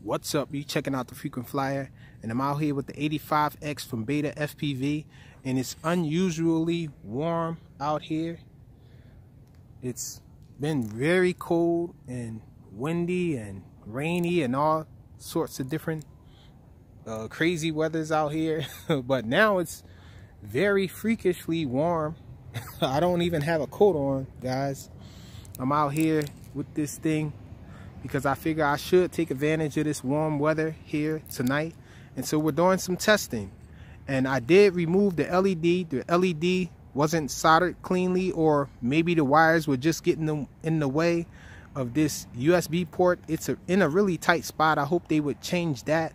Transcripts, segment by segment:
What's up? You checking out the Frequent Flyer, and I'm out here with the 85X from Beta FPV, and it's unusually warm out here. It's been very cold and windy and rainy and all sorts of different crazy weathers out here. But now it's very freakishly warm. I don't even have a coat on, guys. I'm out here with this thing because I figure I should take advantage of this warm weather here tonight. And so we're doing some testing. And I did remove the LED. The LED wasn't soldered cleanly, or maybe the wires were just getting in the way of this USB port. It's in a really tight spot. I hope they would change that.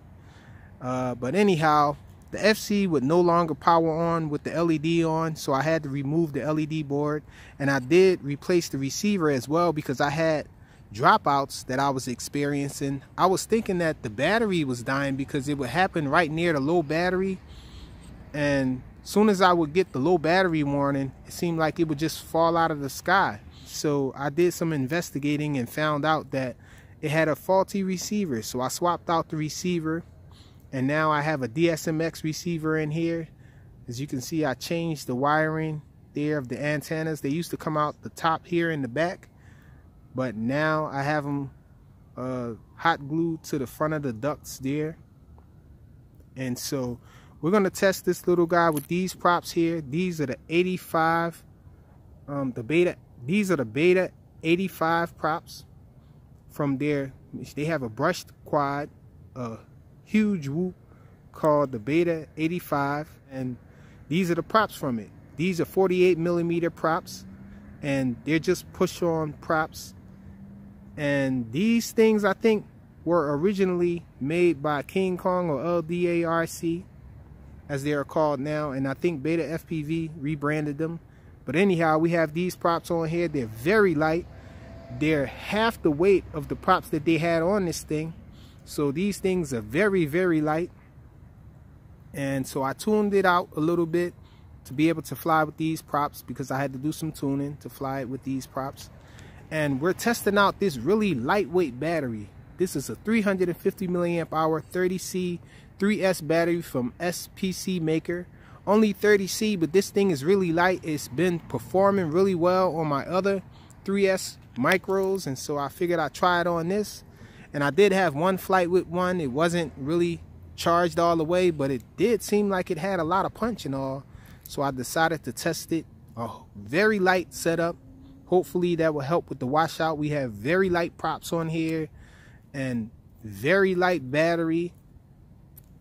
But anyhow, the FC would no longer power on with the LED on, so I had to remove the LED board. And I did replace the receiver as well because I had dropouts that I was experiencing. I was thinking that the battery was dying because it would happen right near the low battery, and as soon as I would get the low battery warning, it seemed like it would just fall out of the sky. So I did some investigating and found out that it had a faulty receiver. So I swapped out the receiver, and now I have a DSMX receiver in here. As you can see, I changed the wiring there of the antennas. They used to come out the top here in the back, but now I have them hot glued to the front of the ducts there. And so we're going to test this little guy with these props here. These are the 85, these are the Beta 85 props from there. They have a brushed quad, a huge whoop called the Beta 85, and these are the props from it. These are 48mm props, and they're just push-on props. And these things, I think, were originally made by King Kong, or LDARC, as they are called now. And I think Beta FPV rebranded them. But anyhow, we have these props on here. They're very light. They're half the weight of the props that they had on this thing. So these things are very, very light. And so I tuned it out a little bit to be able to fly with these props, because I had to do some tuning to fly it with these props. And we're testing out this really lightweight battery. This is a 350 milliamp hour 30C 3S battery from SPC Maker. Only 30C, but this thing is really light. It's been performing really well on my other 3S micros, and so I figured I'd try it on this. And I did have one flight with one. It wasn't really charged all the way, but it did seem like it had a lot of punch and all. So I decided to test it. A very light setup. Hopefully that will help with the washout. We have very light props on here and very light battery.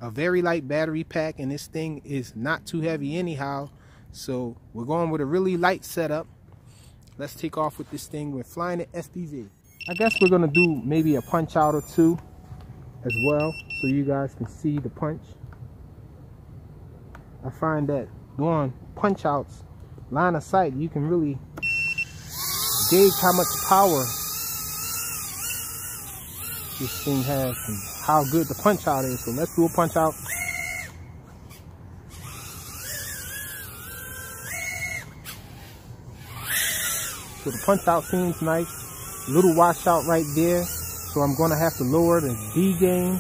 A very light battery pack, and this thing is not too heavy anyhow. So we're going with a really light setup. Let's take off with this thing. We're flying at SDV. I guess we're gonna do maybe a punch out or two as well, so you guys can see the punch. I find that doing punch outs, line of sight, you can really gauge how much power this thing has and how good the punch out is. So let's do a punch out. So the punch out seems nice. Little washout right there. So I'm gonna have to lower the D gain.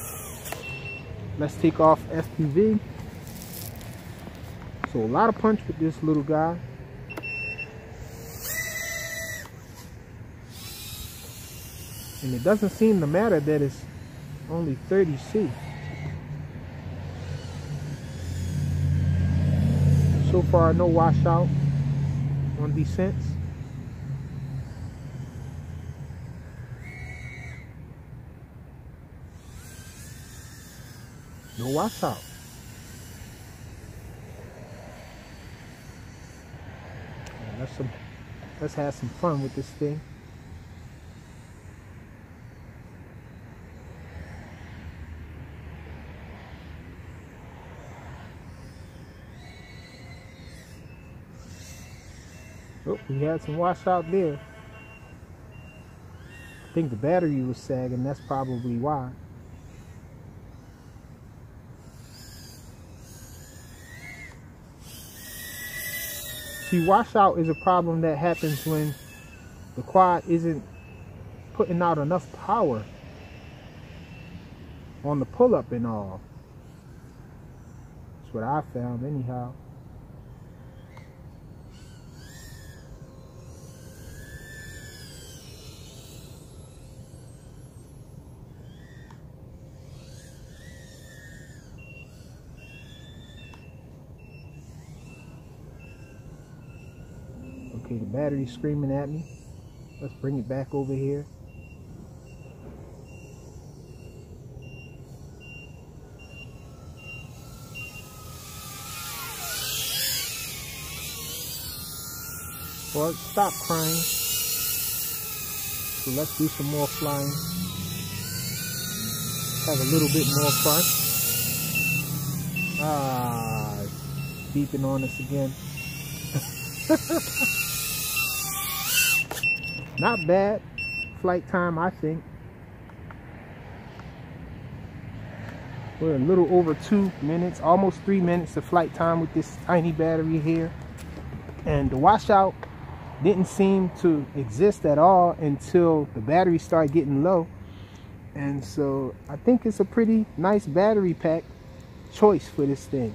Let's take off FPV. So a lot of punch with this little guy. And it doesn't seem to matter that it's only 30C. So far, no washout on descents. No washout. Let's have some fun with this thing. Oh, we had some washout there. I think the battery was sagging, that's probably why. See, washout is a problem that happens when the quad isn't putting out enough power on the pull-up and all. That's what I found anyhow. Okay, the battery's screaming at me. Let's bring it back over here. Well, stop crying. So let's do some more flying. Have a little bit more fun. Ah, it's beeping on us again. Not bad. Flight time, I think. We're a little over 2 minutes, almost 3 minutes of flight time with this tiny battery here. And the washout didn't seem to exist at all until the battery started getting low. And so I think it's a pretty nice battery pack choice for this thing.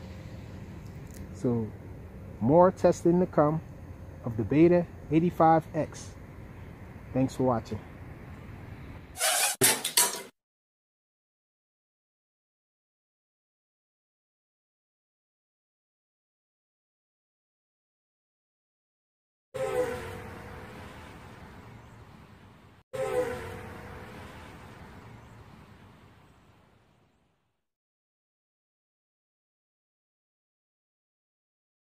So more testing to come of the Beta 85X. Thanks for watching.